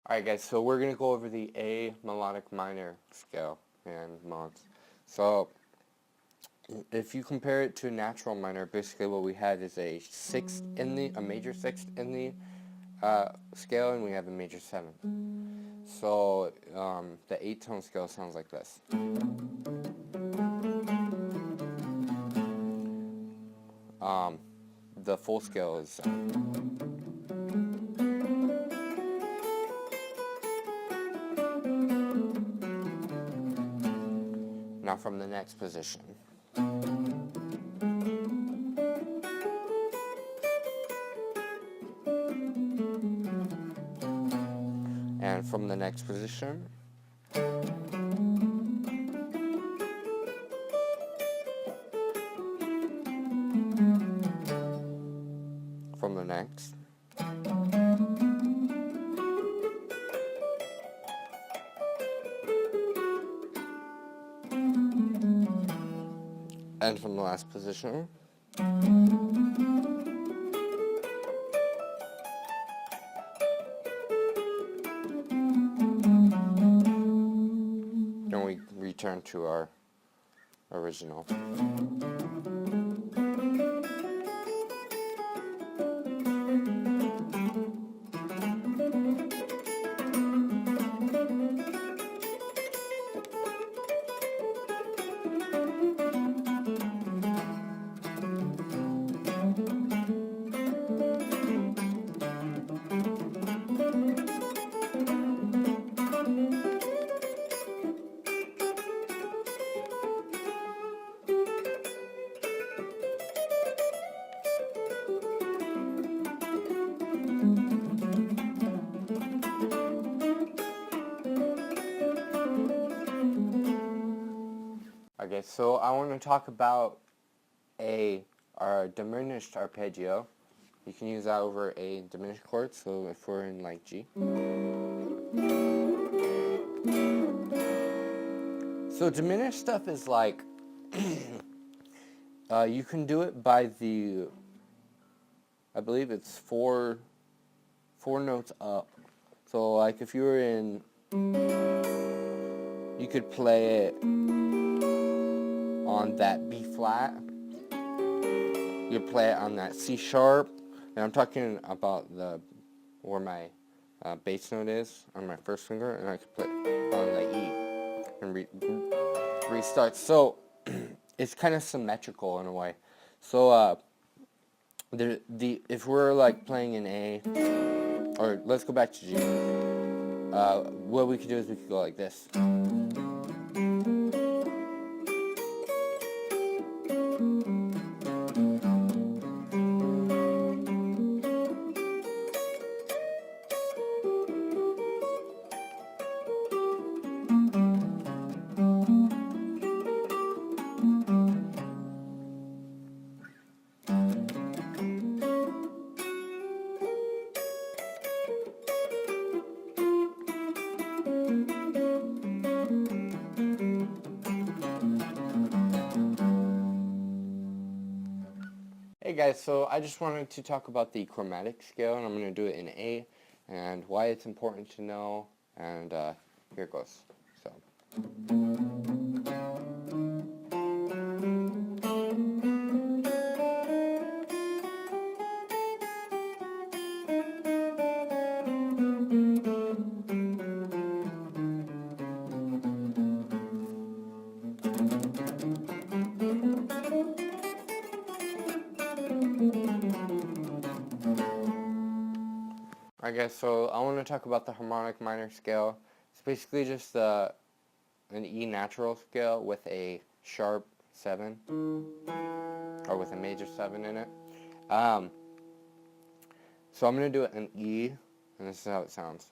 Alright guys, so we're going to go over the A melodic minor scale and mods. So, if you compare it to a natural minor, basically what we had is a major sixth in the scale, and we have a major seventh. So, the 8-tone scale sounds like this. The full scale is... Now from the next position. And from the next position. From the next. And from the last position. Then we return to our original. Okay, so I want to talk about our diminished arpeggio. You can use that over a diminished chord, so if we're in like G. So diminished stuff is like, you can do it by the, I believe it's four notes up. So like if you were in, you could play it on that B flat, you play it on that C sharp, and I'm talking about where my bass note is on my first finger, and I could play it on the E and restart. So it's kind of symmetrical in a way. So if we're like playing in A, or let's go back to G, what we could do is we could go like this. Hey guys, so I just wanted to talk about the chromatic scale, and I'm going to do it in A, and why it's important to know, and here it goes. So. Alright guys, so I want to talk about the harmonic minor scale. It's basically just an E natural scale with a sharp 7, or with a major 7 in it. So I'm going to do it in E, and this is how it sounds.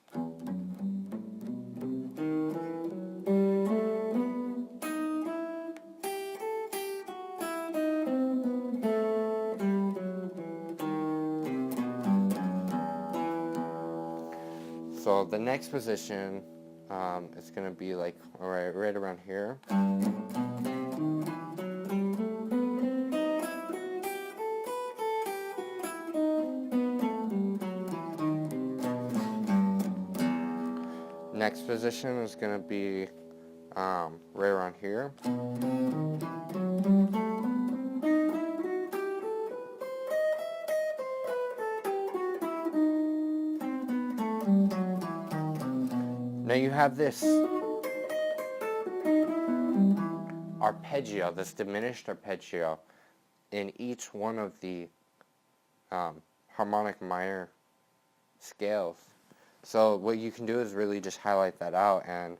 So the next position is going to be like right around here. next position is going to be right around here. Now you have this arpeggio, this diminished arpeggio in each one of the harmonic minor scales. So what you can do is really just highlight that out and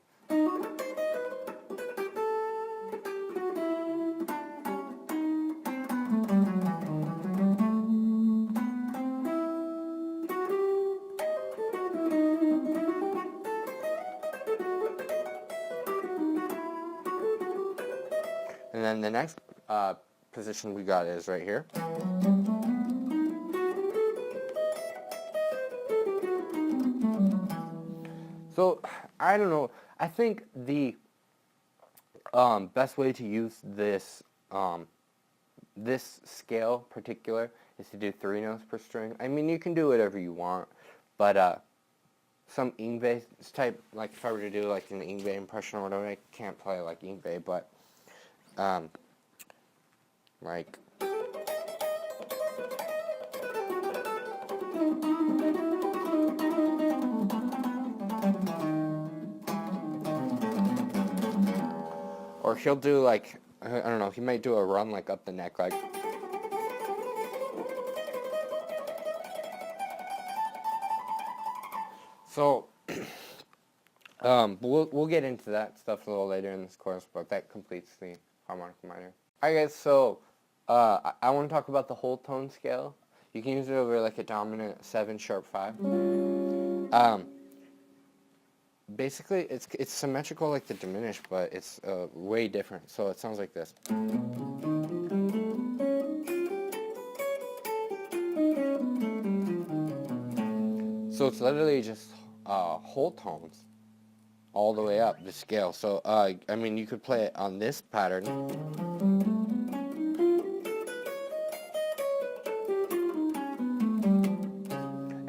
then the next position we got is right here. So, I don't know, I think the best way to use this this scale particular is to do 3 notes per string. I mean, you can do whatever you want, but some Yngwie type, like if I were to do like an Yngwie impression or whatever, I can't play like Yngwie, but like or he'll do like, I don't know, he might do a run like up the neck, like so we'll get into that stuff a little later in this course, but that completes the harmonic minor. Alright guys, so I want to talk about the whole tone scale. You can use it over like a dominant 7 sharp 5. Basically it's symmetrical like the diminished, but it's way different. So it sounds like this. So it's literally just whole tones all the way up the scale. So I mean, you could play it on this pattern,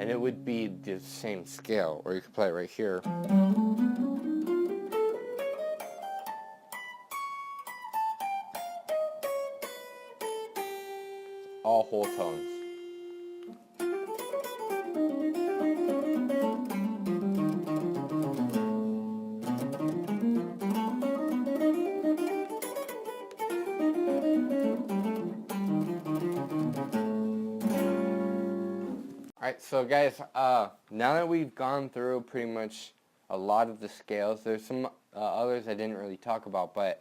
and it would be the same scale, or you could play it right here. All whole tones. Alright, so guys, now that we've gone through pretty much a lot of the scales, there's some others I didn't really talk about, but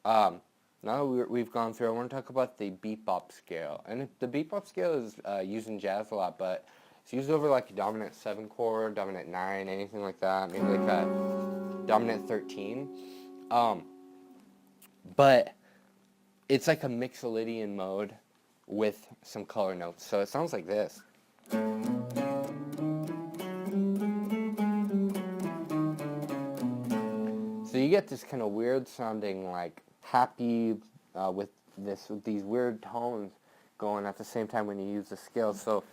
now that we've gone through, I want to talk about the bebop scale. And the bebop scale is used in jazz a lot, but it's used over like a dominant 7 chord, dominant 9, anything like that, maybe like a dominant 13. But it's like a Mixolydian mode with some color notes, so it sounds like this. So you get this kind of weird sounding, like happy with these weird tones going at the same time when you use the scale. So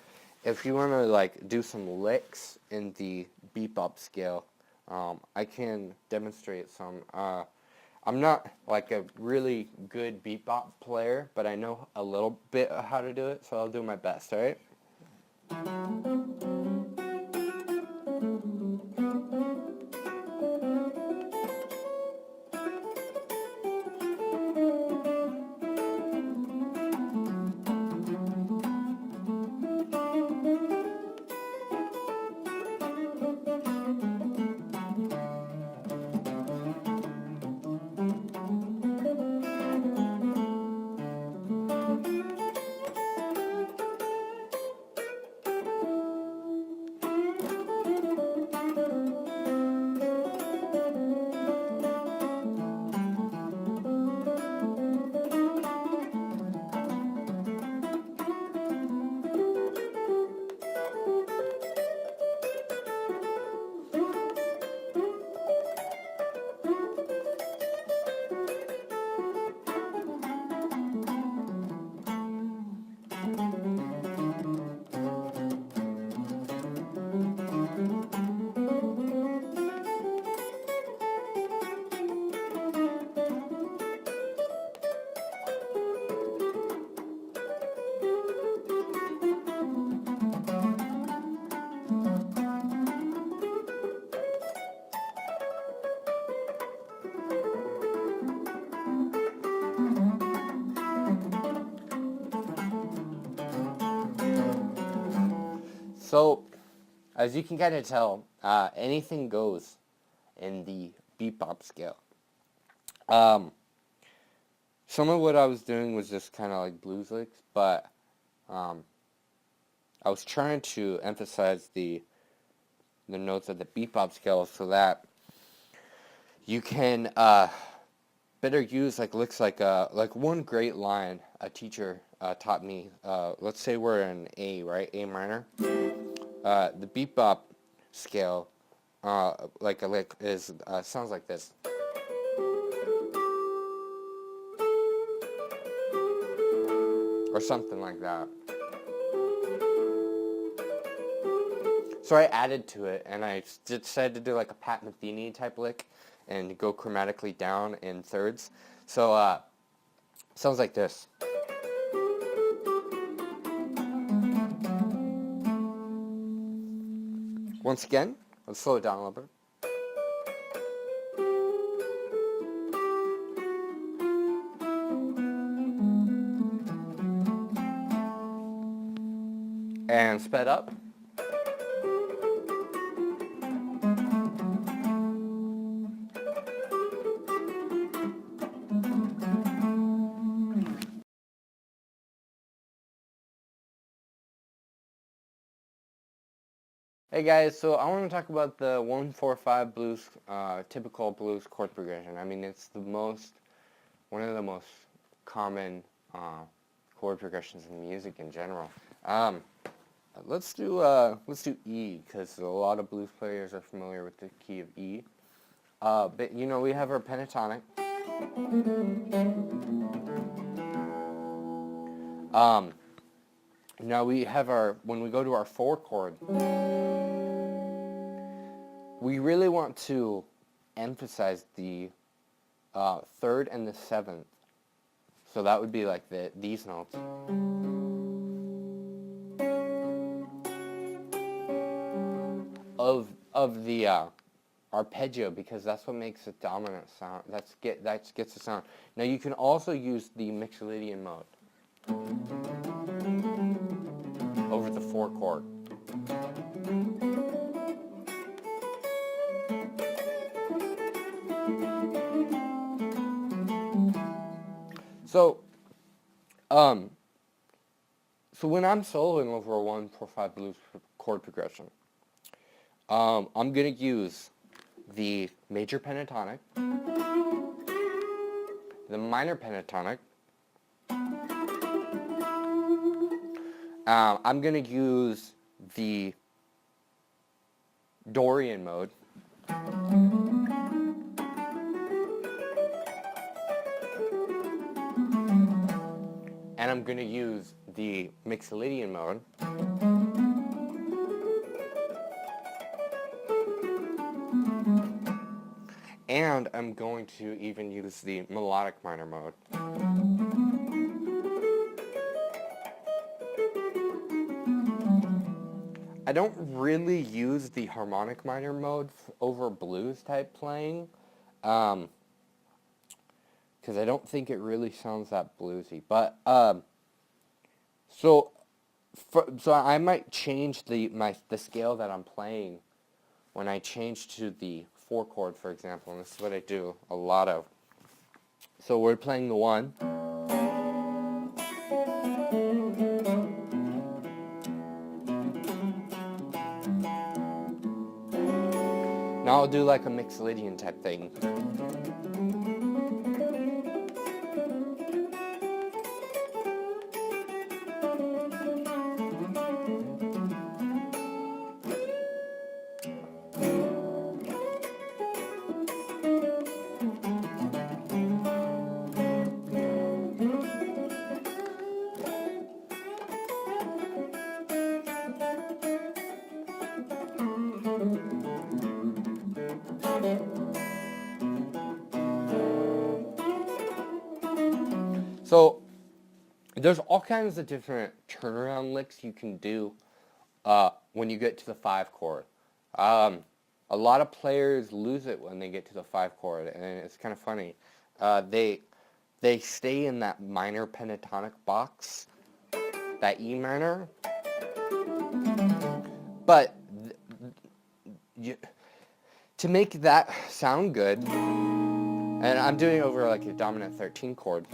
if you want to like do some licks in the bebop scale, I can demonstrate some. I'm not like a really good bebop player, but I know a little bit of how to do it, so I'll do my best, alright? So, as you can kind of tell, anything goes in the bebop scale. Some of what I was doing was just kind of like blues licks, but I was trying to emphasize the notes of the bebop scale so that you can better use like licks like one great line a teacher taught me. Let's say we're in A, right? A minor. The bebop scale, like a lick is sounds like this. Or something like that. So I added to it, and I decided to do like a Pat Metheny type lick, and go chromatically down in thirds. So sounds like this. Once again, let's slow it down a little bit. And sped up. Hey guys, so I want to talk about the 1-4-5 blues, typical blues chord progression. I mean, it's one of the most common chord progressions in music in general. Let's do E, because a lot of blues players are familiar with the key of E. But you know, we have our pentatonic. Now we have when we go to our 4 chord, we really want to emphasize the 3rd and the 7th. So that would be like these notes. Of the arpeggio, because that's what makes it dominant sound. That gets the sound. Now you can also use the Mixolydian mode over the 4 chord. So when I'm soloing over a 1-4-5 blues chord progression, I'm gonna use the major pentatonic, the minor pentatonic. I'm gonna use the Dorian mode. And I'm going to use the Mixolydian mode. And I'm going to even use the melodic minor mode. I don't really use the harmonic minor mode over blues type playing, because I don't think it really sounds that bluesy. But so I might change the scale that I'm playing when I change to the 4 chord, for example. And this is what I do a lot of. So we're playing the 1. Now I'll do like a Mixolydian type thing. So there's all kinds of different turnaround licks you can do when you get to the 5 chord. A lot of players lose it when they get to the 5 chord, and it's kind of funny. They stay in that minor pentatonic box, that E minor, But to make that sound good, and I'm doing it over like a dominant 13 chord.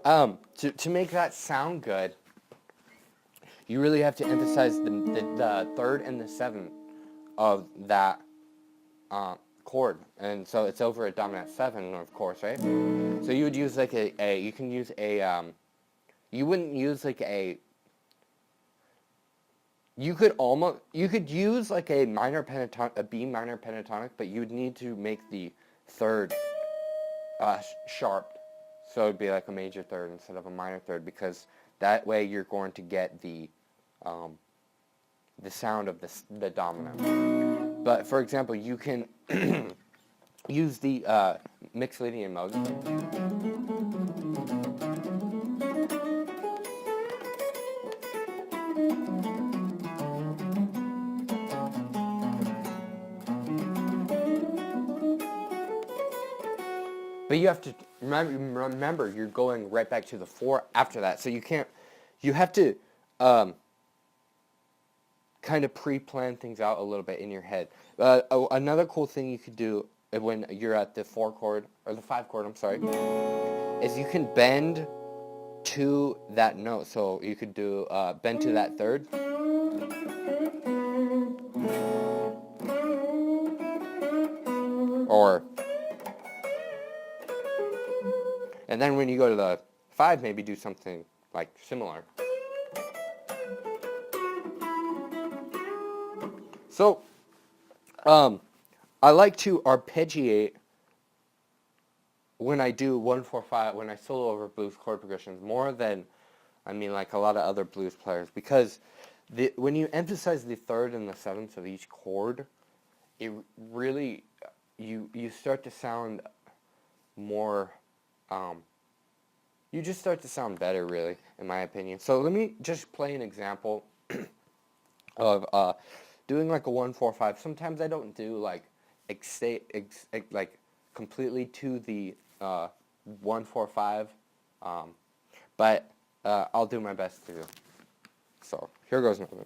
To make that sound good, you really have to emphasize the third and the seventh of that chord, and so it's over a dominant 7, of course, right? So you would use like you can use you wouldn't use like you could use like a minor pentatonic, a B minor pentatonic, but you would need to make the third sharp, so it'd be like a major third instead of a minor third, because that way you're going to get the sound of the dominant. But for example, you can use the Mixolydian mode. But you have to remember you're going right back to the 4 after that. So you have to kind of pre-plan things out a little bit in your head. Another cool thing you could do when you're at the 4 chord, or the 5 chord, I'm sorry, is you can bend to that note. So you could do bend to that third. And then when you go to the 5, maybe do something like similar. So, I like to arpeggiate when I do 1-4-5, when I solo over blues chord progressions, more than, like a lot of other blues players, because when you emphasize the third and the seventh of each chord, it really, you start to sound more, you just start to sound better, really, in my opinion. So let me just play an example of doing like a 1-4-5. Sometimes I don't do like like completely to the 1-4-5, but I'll do my best to. So here goes nothing.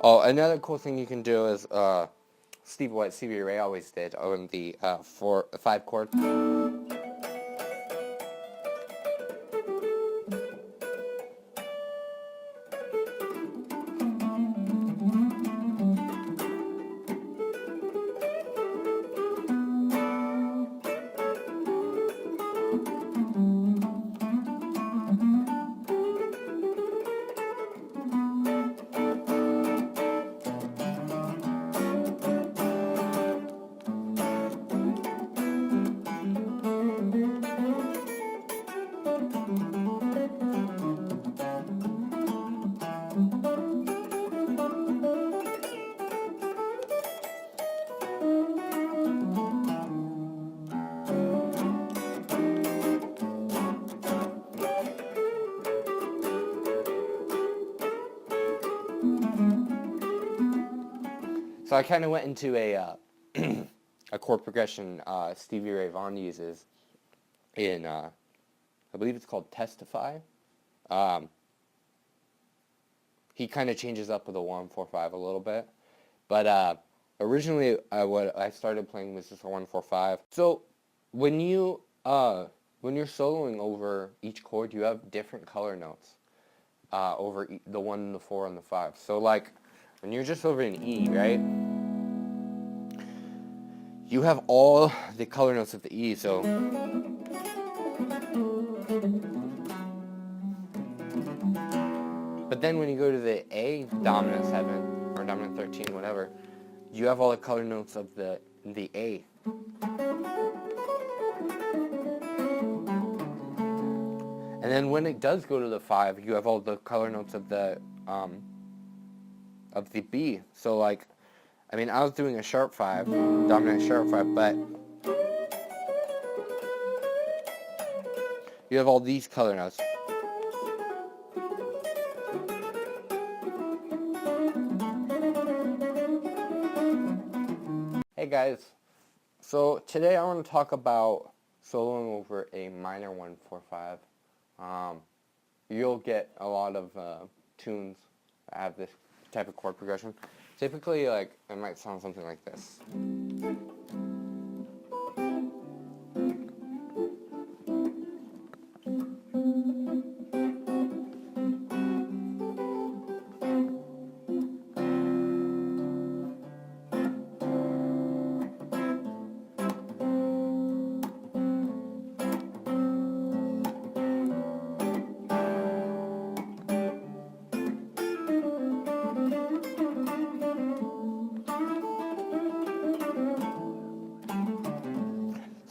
Oh, another cool thing you can do is Stevie Ray always did on the 5 chord. So I kind of went into a chord progression Stevie Ray Vaughan uses in, I believe it's called Testify. He kind of changes up with the 1-4-5 a little bit, but originally what I started playing was just a 1-4-5. So when you're soloing over each chord, you have different color notes over the 1, the 4, and the 5. So like when you're just over an E, right? You have all the color notes of the E, so but then when you go to the A dominant 7 or dominant 13, whatever, you have all the color notes of the A. And then when it does go to the 5, you have all the color notes of the B. So like, I mean, I was doing a sharp 5, dominant sharp 5, but you have all these color notes. Hey guys, so today I want to talk about soloing over a minor 1-4-5. You'll get a lot of tunes that have this type of chord progression. Typically, like, it might sound something like this.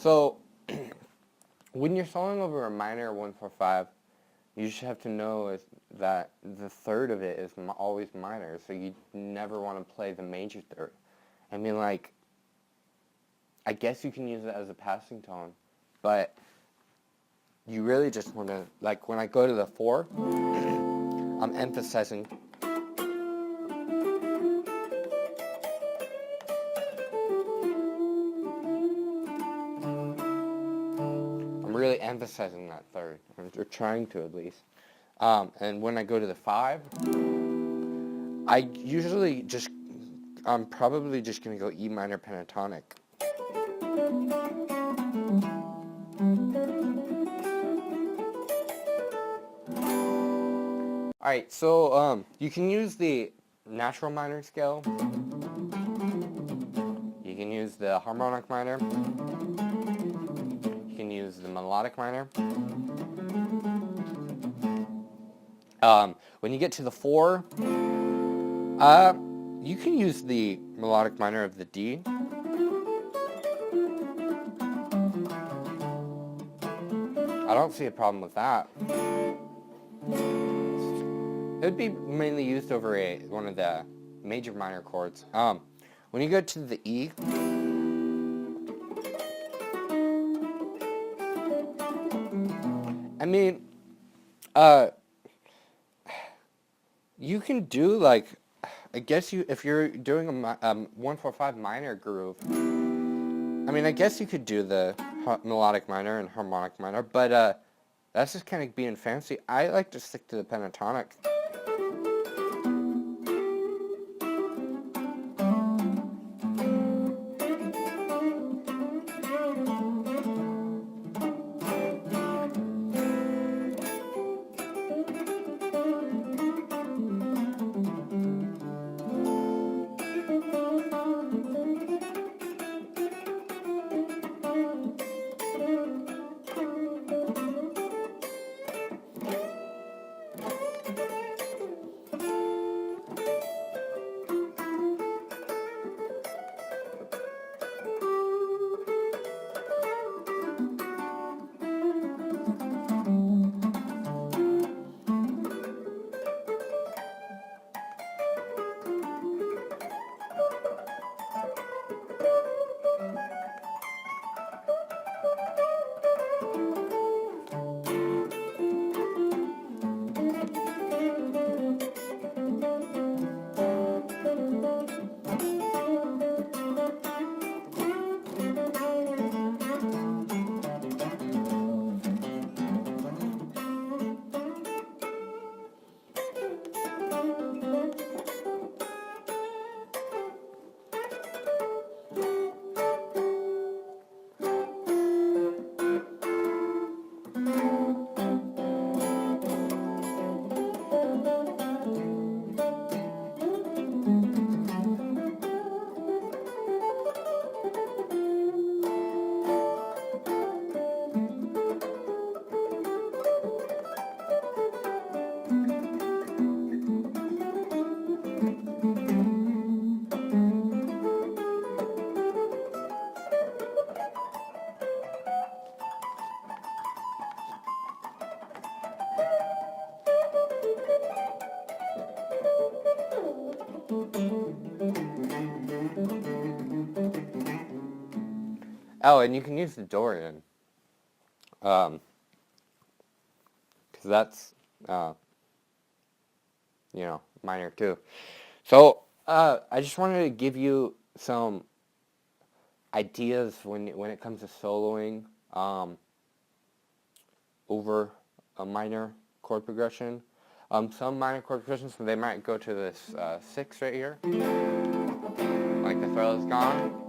So, when you're soloing over a minor 1-4-5, you just have to know is that the third of it is always minor, so you never want to play the major third. I mean, like, I guess you can use it as a passing tone, but you really just want to, like, when I go to the 4, I'm emphasizing. I'm really emphasizing that third, or trying to at least. And when I go to the 5, I usually just, I'm probably just going to go E minor pentatonic. Alright, so you can use the natural minor scale. You can use the harmonic minor. You can use the melodic minor. When you get to the 4, you can use the melodic minor of the D. I don't see a problem with that. It would be mainly used over one of the major minor chords. When you go to the E, I mean, you can do, like, I guess if you're doing a 1-4-5 minor groove, I mean, I guess you could do the melodic minor and harmonic minor, but that's just kind of being fancy. I like to stick to the pentatonic. Oh, and you can use the Dorian. Because that's, minor too. So, I just wanted to give you some ideas when it comes to soloing over a minor chord progression. Some minor chord progressions, they might go to this 6 right here, like the throw is gone.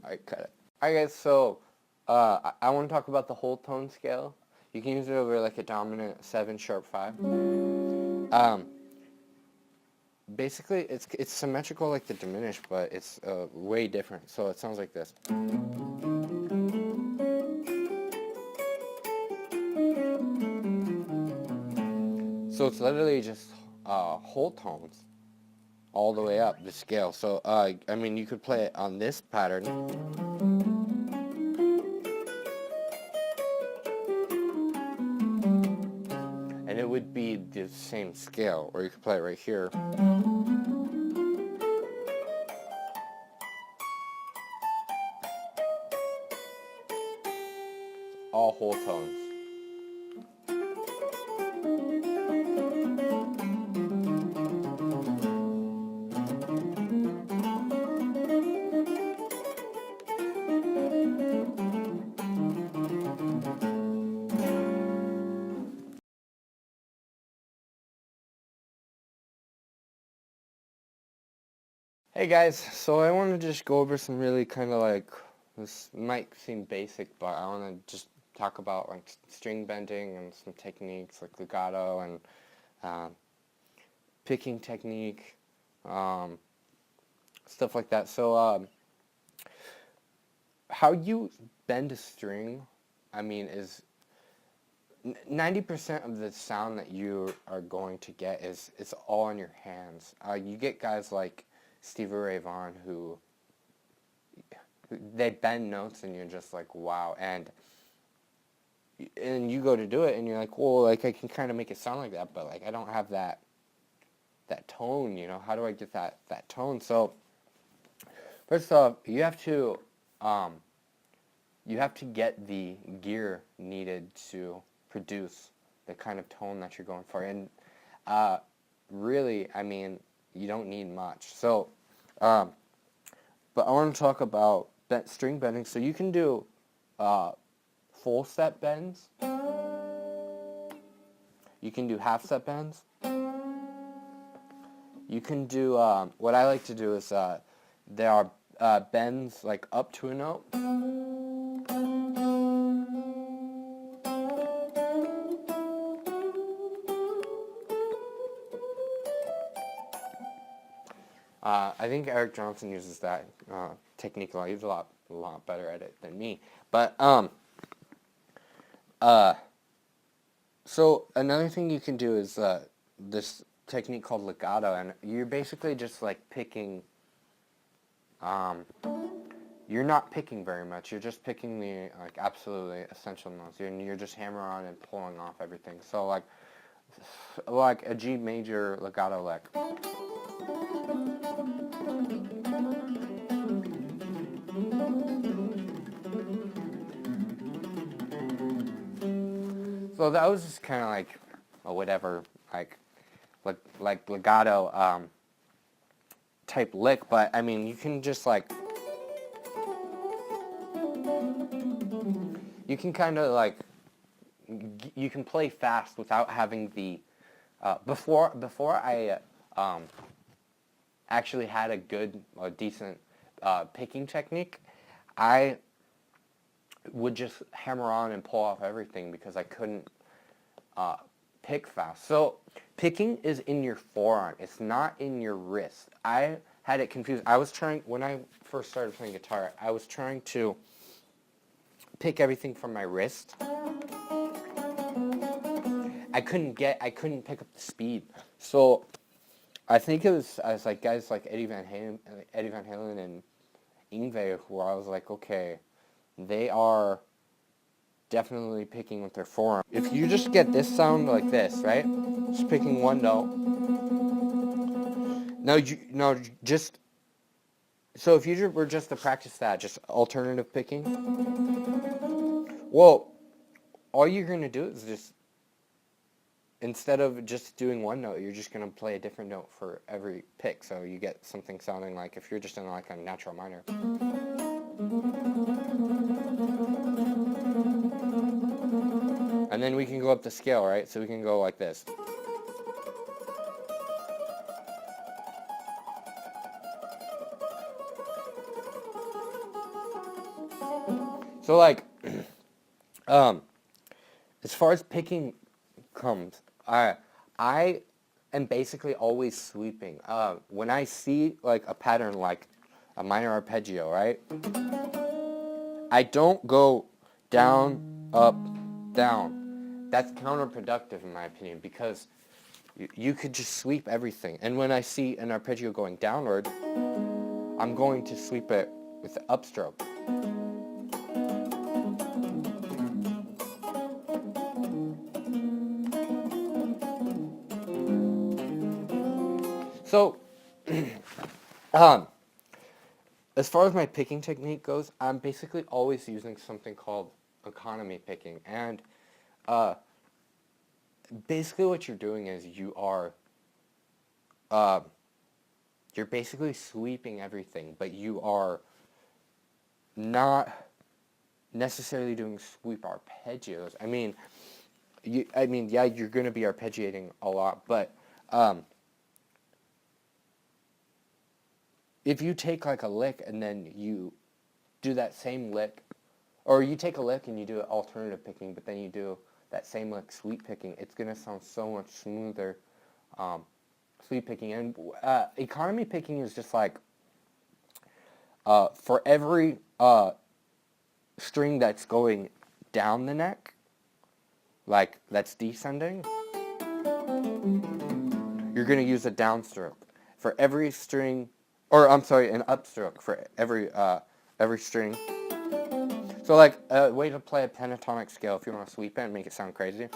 Alright, cut it. Alright guys, so I want to talk about the whole tone scale. You can use it over like a dominant 7 sharp 5. Basically, it's symmetrical like the diminished, but it's way different. So it sounds like this. So it's literally just whole tones all the way up the scale. So I mean, you could play it on this pattern. And it would be the same scale, or you could play it right here. All whole tones. Hey guys, so I want to just go over some really kind of like, this might seem basic, but I want to just talk about like string bending and some techniques like legato and picking technique, stuff like that. So how you bend a string, I mean, is 90% of the sound that you are going to get is all in your hands. You get guys like Stevie Ray Vaughan who they bend notes and you're just like, wow. And you go to do it and you're like, well, like I can kind of make it sound like that, but like I don't have that tone, you know. How do I get that tone? So first off, you have to get the gear needed to produce the kind of tone that you're going for. And really, I mean, you don't need much. So, but I want to talk about string bending. So you can do full set bends. You can do half set bends. You can do, what I like to do is, there are bends like up to a note. I think Eric Johnson uses that technique a lot. He's a lot better at it than me. But so another thing you can do is this technique called legato, and you're basically just like picking. You're not picking very much. You're just picking the like absolutely essential notes. You're just hammering on and pulling off everything. So like like a G major legato lick. So that was just kind of like a whatever, like legato type lick, but I mean you can just like you can kind of like you can play fast without having the before I actually had a good or decent picking technique, I would just hammer on and pull off everything because I couldn't pick fast. So picking is in your forearm. It's not in your wrist. I had it confused. I was trying, when I first started playing guitar, I was trying to pick everything from my wrist. I couldn't pick up the speed. So I think it was like guys like Eddie Van Halen and Yngwie who I was like, okay, they are definitely picking with their forearm. If you just get this sound like this, right? Just picking one note. Just so if you were just to practice that, just alternative picking. Well, all you're gonna do is just instead of just doing one note, you're just gonna play a different note for every pick. So you get something sounding like if you're just in like a natural minor. And then we can go up the scale, right? So we can go like this. So like, as far as picking comes, I am basically always sweeping. When I see like a pattern like a minor arpeggio, right? I don't go down, up, down. That's counterproductive in my opinion because you could just sweep everything. And when I see an arpeggio going downward, I'm going to sweep it with the upstroke. So, as far as my picking technique goes, I'm basically always using something called economy picking. And basically what you're doing is you're basically sweeping everything, but you are not necessarily doing sweep arpeggios. I mean, yeah, you're going to be arpeggiating a lot, but if you take like a lick and then you do that same lick, or you take a lick and you do alternative picking, but then you do that same lick sweep picking, it's going to sound so much smoother sweep picking. And economy picking is just like for every string that's going down the neck, like that's descending, you're going to use a downstroke. For every string, or I'm sorry, an upstroke for every string. So like a way to play a pentatonic scale if you want to sweep it and make it sound crazy.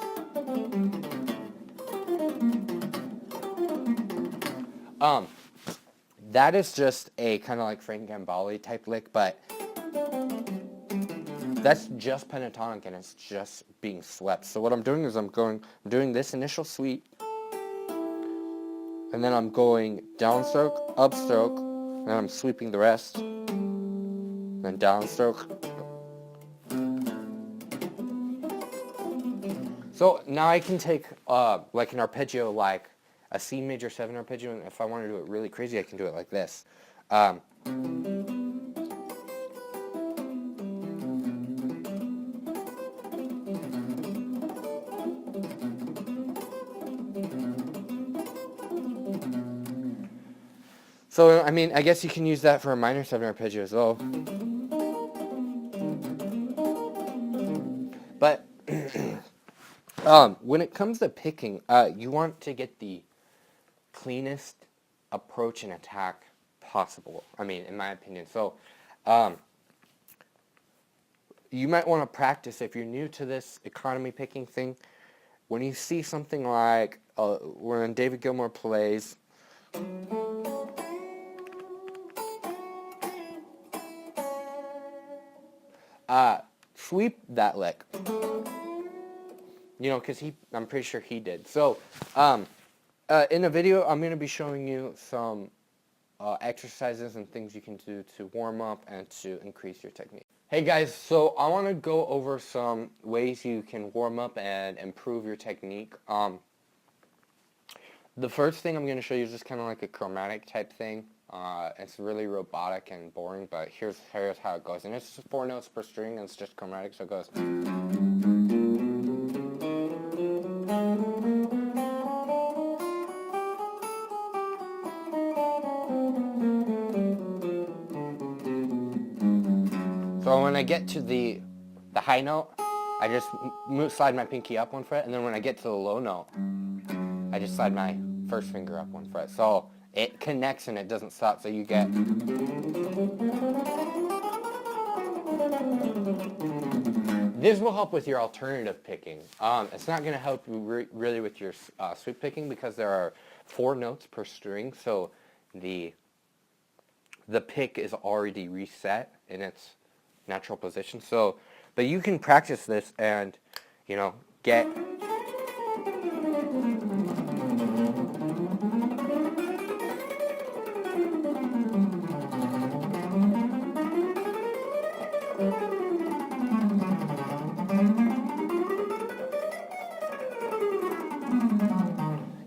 That is just a kind of like Frank Gambale type lick, but that's just pentatonic and it's just being swept. So what I'm doing is I'm doing this initial sweep, and then I'm going downstroke, upstroke, and then I'm sweeping the rest, then downstroke. So now I can take like an arpeggio, like a C major 7 arpeggio, and if I want to do it really crazy, I can do it like this. So, I mean, I guess you can use that for a minor 7 arpeggio as well. But when it comes to picking, you want to get the cleanest approach and attack possible. I mean, in my opinion. So, you might want to practice, if you're new to this economy picking thing, when you see something like when David Gilmour plays sweep that lick, you know, because I'm pretty sure he did. So in the video, I'm going to be showing you some exercises and things you can do to warm up and to increase your technique. Hey guys, so I want to go over some ways you can warm up and improve your technique. The first thing I'm going to show you is just kind of like a chromatic type thing. It's really robotic and boring, but here's how it goes. And it's just 4 notes per string, and it's just chromatic, so it goes. So when I get to the high note, I just slide my pinky up 1 fret, and then when I get to the low note, I just slide my first finger up 1 fret. So it connects and it doesn't stop, so you get. This will help with your alternative picking. It's not going to help you really with your sweep picking because there are 4 notes per string, so the pick is already reset in its natural position. So, but you can practice this and, you know, get.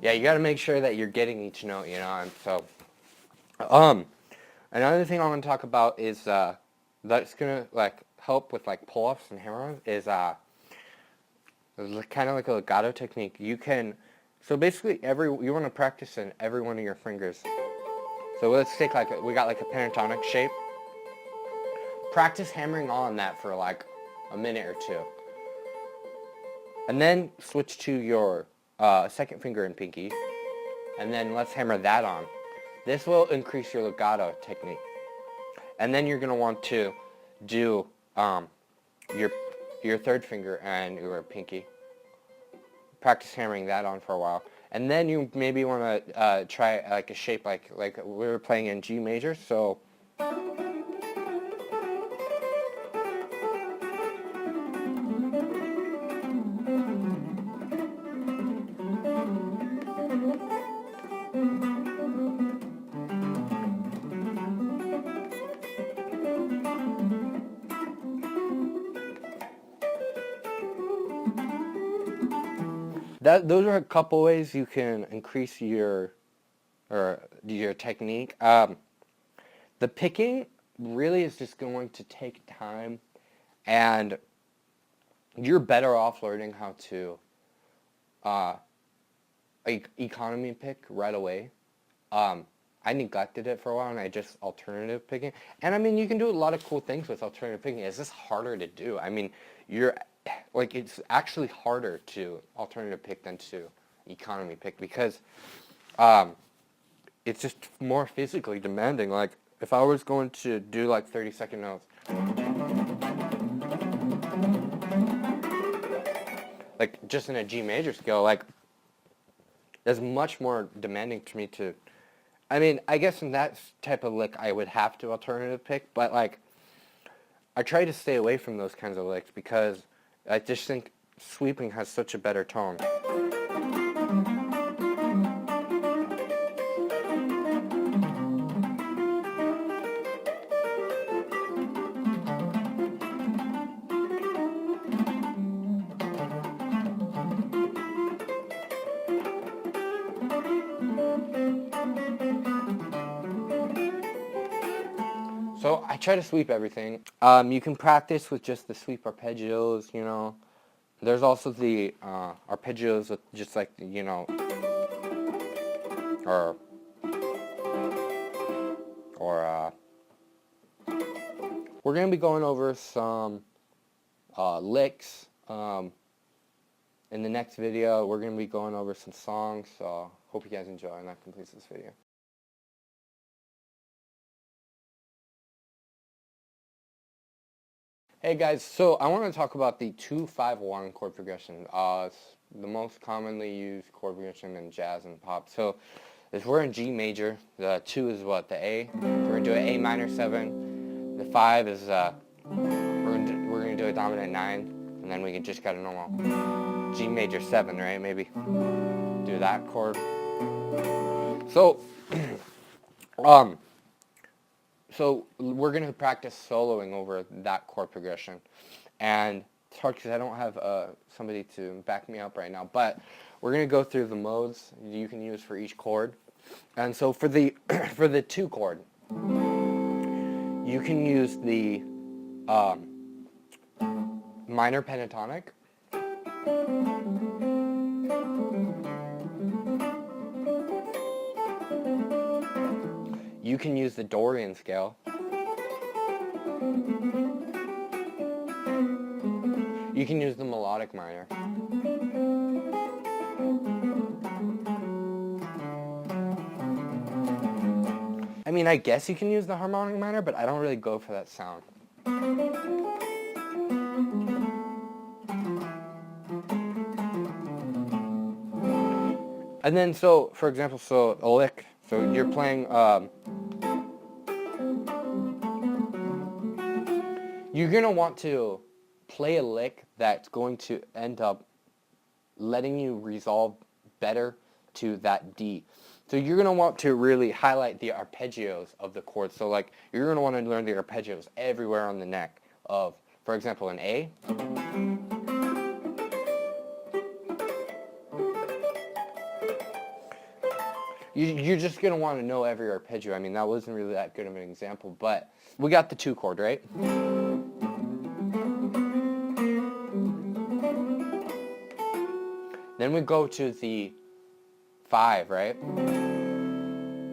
Yeah, you got to make sure that you're getting each note, you know. And so, another thing I want to talk about is that's gonna like help with like pull-ups and hammer-ons is kind of like a legato technique. You can, so basically you want to practice in every one of your fingers. So let's take we got like a pentatonic shape. Practice hammering on that for like a minute or 2. And then switch to your second finger and pinky. And then let's hammer that on. This will increase your legato technique. And then you're going to want to do your third finger and your pinky. Practice hammering that on for a while. And then you maybe want to try like a shape like we were playing in G major. So those are a couple ways you can increase your technique. The picking really is just going to take time, and you're better off learning how to economy pick right away. I neglected it for a while, and I just alternative picking. And I mean, you can do a lot of cool things with alternative picking. It's just harder to do. I mean, it's actually harder to alternative pick than to economy pick because it's just more physically demanding. Like, if I was going to do like 30-second notes, like just in a G major scale, like that's much more demanding to me to. I mean, I guess in that type of lick, I would have to alternative pick, but like, I try to stay away from those kinds of licks because I just think sweeping has such a better tone. So I try to sweep everything. You can practice with just the sweep arpeggios, you know. There's also the arpeggios with just like, you know, or we're going to be going over some licks. In the next video, we're going to be going over some songs, so hope you guys enjoy, and that completes this video. Hey guys, so I want to talk about the 2-5-1 chord progression. It's the most commonly used chord progression in jazz and pop. So if we're in G major, the 2 is what? The A. So we're going to do an A minor 7. The 5 is, we're going to do a dominant 9. And then we can just got a normal G major 7, right? Maybe do that chord. So, So we're going to practice soloing over that chord progression. And it's hard because I don't have somebody to back me up right now. But we're going to go through the modes you can use for each chord. And so for the for the 2 chord, you can use the minor pentatonic. You can use the Dorian scale. You can use the melodic minor. I mean, I guess you can use the harmonic minor, but I don't really go for that sound. And then, so, for example, so a lick. So you're playing, you're going to want to play a lick that's going to end up letting you resolve better to that D. So you're going to want to really highlight the arpeggios of the chord. So like, you're going to want to learn the arpeggios everywhere on the neck of, for example, an A. You're just going to want to know every arpeggio. I mean, that wasn't really that good of an example, but we got the 2 chord, right? Then we go to the 5, right?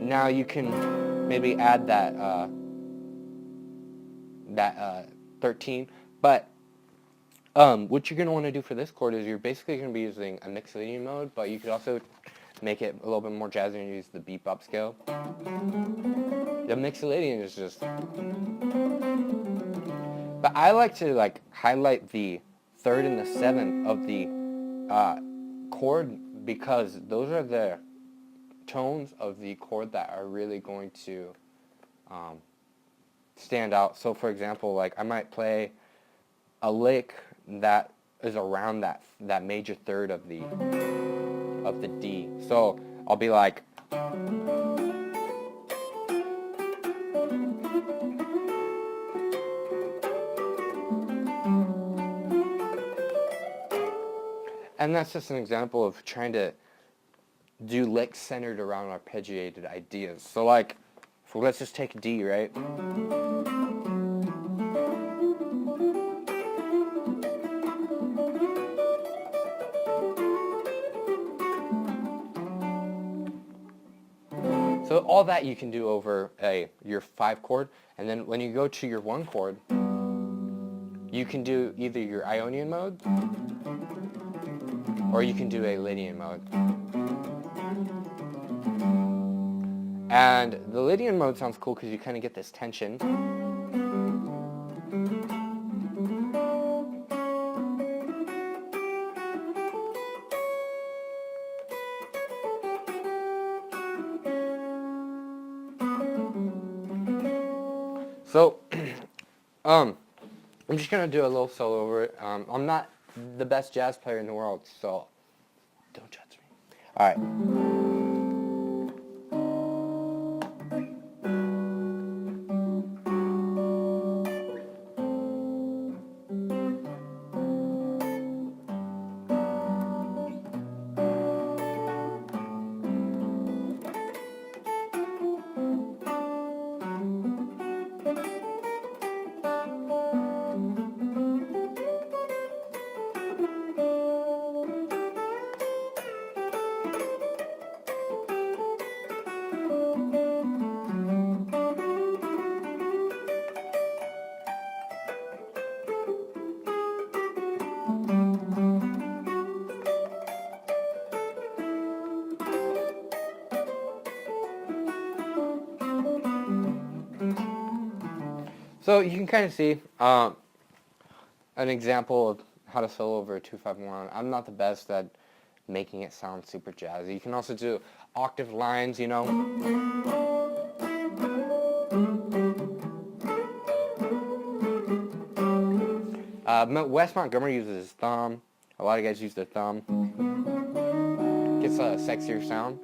Now you can maybe add that 13, but what you're going to want to do for this chord is you're basically going to be using a Mixolydian mode, but you could also make it a little bit more jazzy and use the bebop scale. The Mixolydian is just... But I like to highlight the 3rd and the 7th of the chord because those are the tones of the chord that are really going to stand out. So for example, like I might play a lick that is around that major 3rd of the D. So I'll be like, and that's just an example of trying to do licks centered around arpeggiated ideas. So like, so let's just take D, right? So all that you can do over your 5 chord, and then when you go to your 1 chord, you can do either your Ionian mode, or you can do a Lydian mode. And the Lydian mode sounds cool because you kind of get this tension. So, I'm just going to do a little solo over it. I'm not the best jazz player in the world, so don't judge me. All right. So you can kind of see, an example of how to solo over a 2-5-1. I'm not the best at making it sound super jazzy. You can also do octave lines, you know. Wes Montgomery uses his thumb. A lot of guys use their thumb. Gets a sexier sound.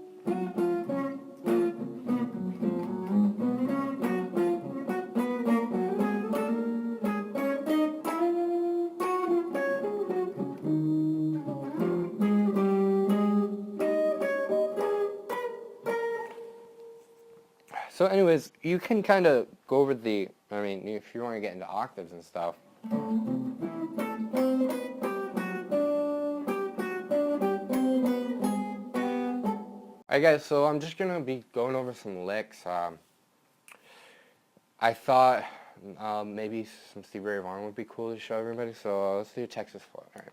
So anyways, you can kind of go over the, I mean, if you want to get into octaves and stuff. Alright guys, so I'm just going to be going over some licks. I thought maybe some Stevie Ray Vaughan would be cool to show everybody, so let's do Texas Flood. Alright.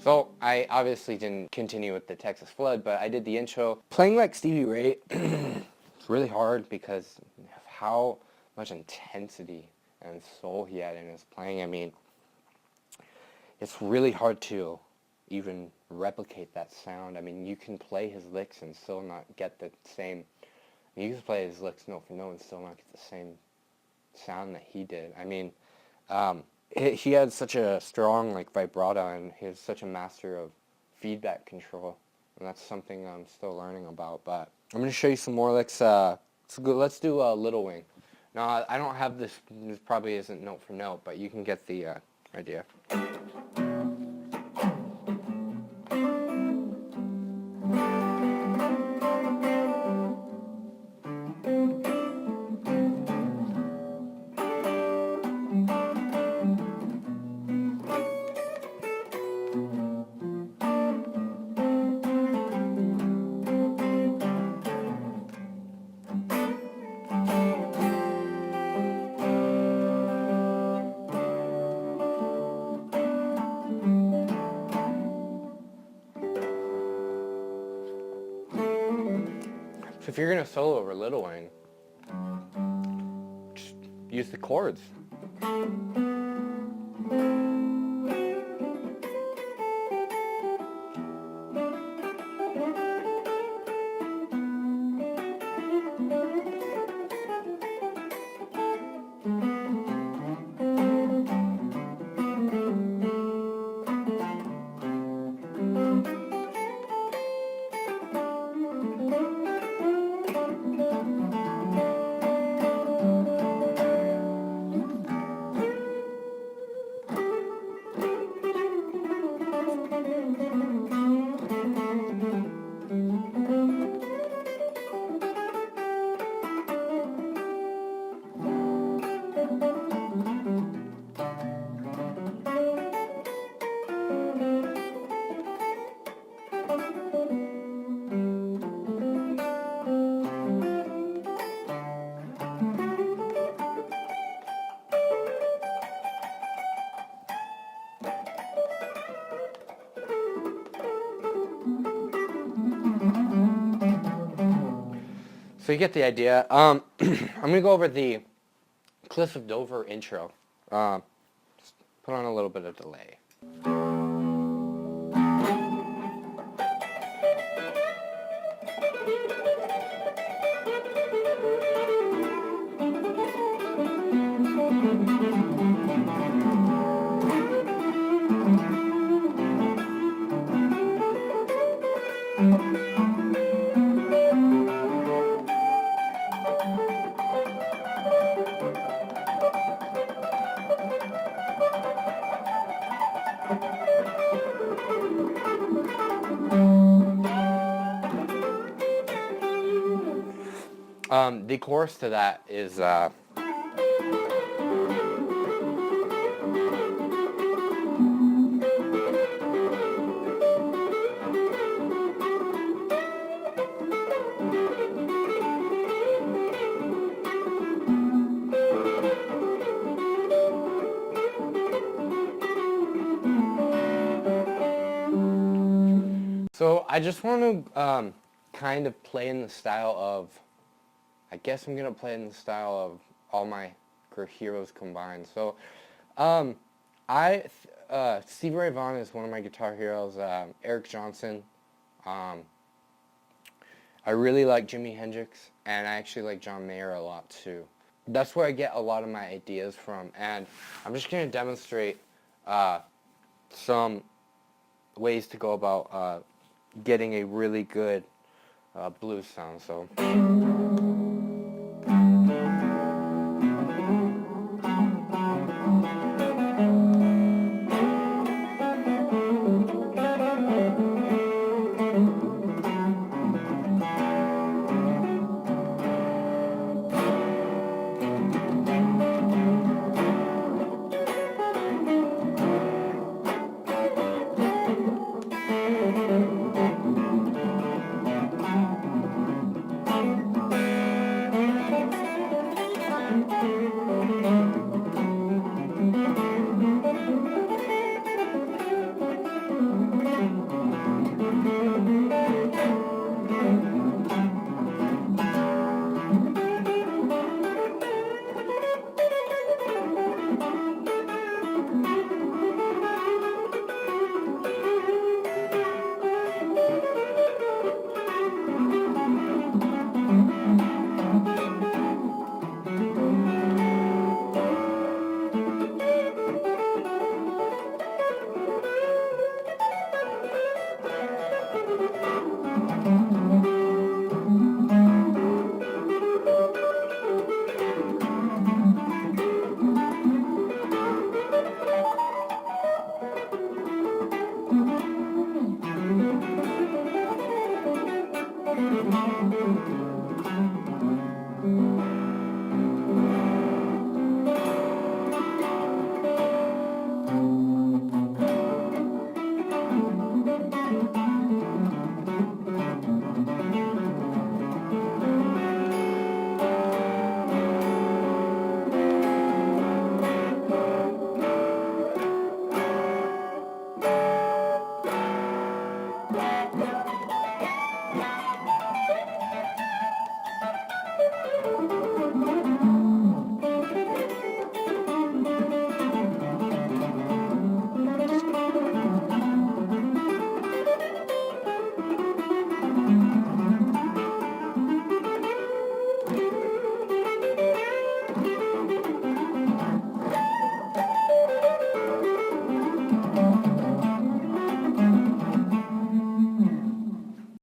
So I obviously didn't continue with the Texas Flood, but I did the intro. Playing like Stevie Ray, it's really hard because of how much intensity and soul he had in his playing. I mean, it's really hard to even replicate that sound. I mean, you can play his licks and still not get the same. You can play his licks note for note and still not get the same sound that he did. I mean, he had such a strong like vibrato, and he was such a master of feedback control, and that's something I'm still learning about. But I'm going to show you some more licks. Let's do Little Wing. Now, I don't have this probably isn't note for note, but you can get the idea. So if you're going to solo over Little Wing, just use the chords. So you get the idea. I'm going to go over the Cliffs of Dover intro. Just put on a little bit of delay. The chorus to that is so I just want to kind of play in the style of, I guess I'm gonna play in the style of all my heroes combined. So Stevie Ray Vaughan is one of my guitar heroes. Eric Johnson. I really like Jimi Hendrix, and I actually like John Mayer a lot too. That's where I get a lot of my ideas from, and I'm just gonna demonstrate some ways to go about getting a really good blues sound. So.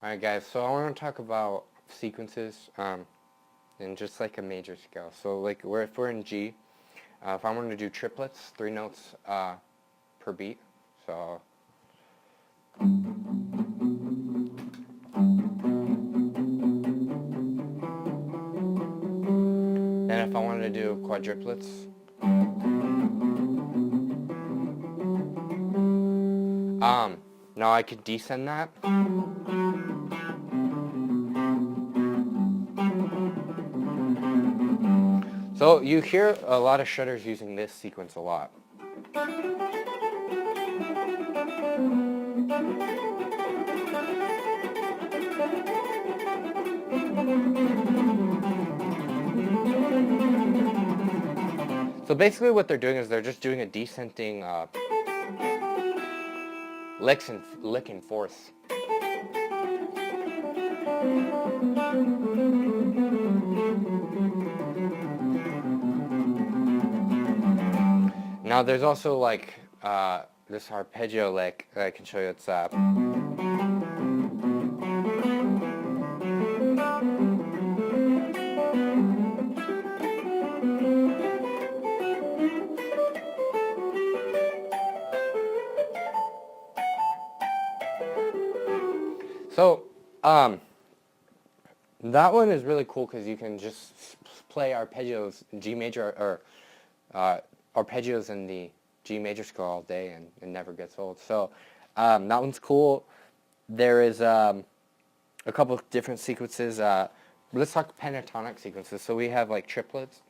Alright guys, so I want to talk about sequences in just like a major scale. So like if we're in G, if I wanted to do triplets, 3 notes per beat. So then if I wanted to do quadruplets, now I could descend that. So you hear a lot of shredders using this sequence a lot. So basically what they're doing is they're just doing a descending lick and fourths. Now there's also like this arpeggio lick that I can show you. It's so That one is really cool because you can just play arpeggios in G major or arpeggios in the G major scale all day and it never gets old. So that one's cool. There is a couple of different sequences. Let's talk pentatonic sequences. So we have like triplets.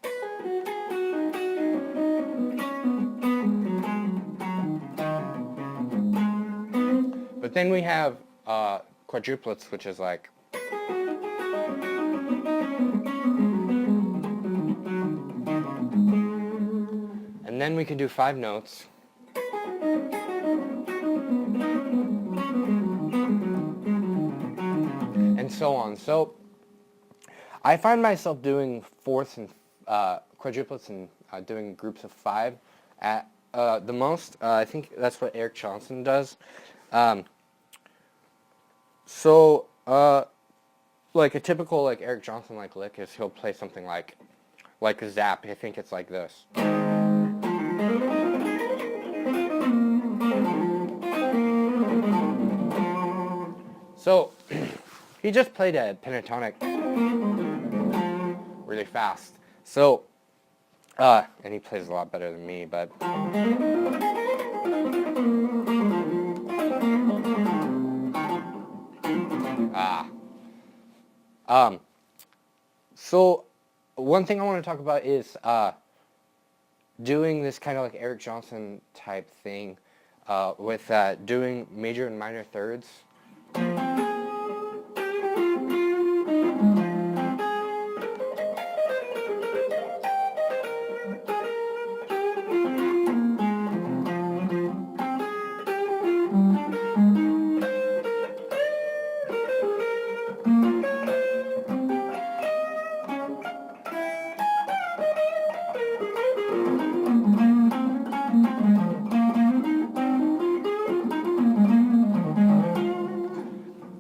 But then we have quadruplets, which is like. And then we can do 5 notes. And so on. So I find myself doing fourths and quadruplets and doing groups of 5 at the most. I think that's what Eric Johnson does. Like a typical like Eric Johnson like lick is he'll play something like a zap. I think it's like this. So he just played a pentatonic really fast. So and he plays a lot better than me, but so one thing I want to talk about is doing this kind of like Eric Johnson type thing with doing major and minor thirds.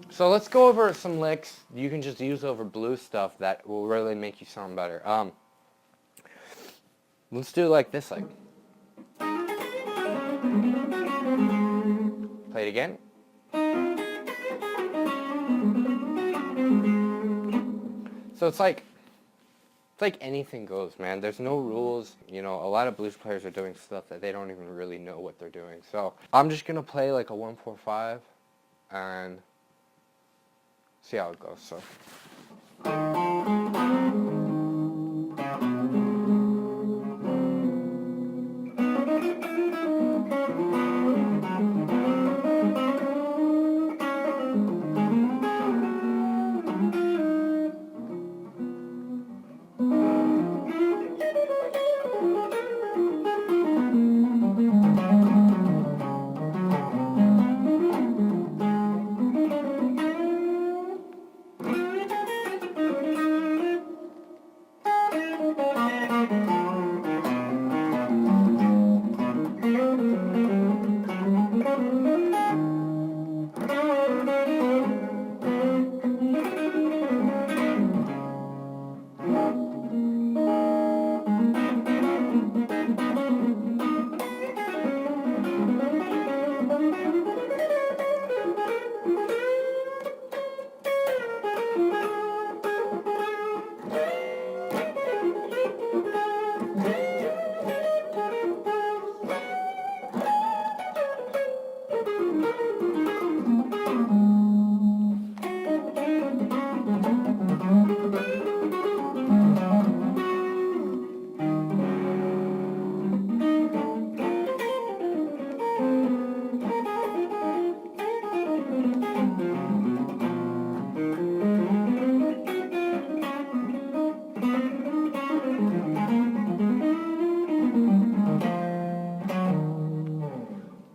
So let's go over some licks you can just use over blues stuff that will really make you sound better. Let's do it like this, like. Play it again. So it's like anything goes, man. There's no rules. You know, a lot of blues players are doing stuff that they don't even really know what they're doing. So I'm just gonna play like a 1-4-5 and see how it goes. So.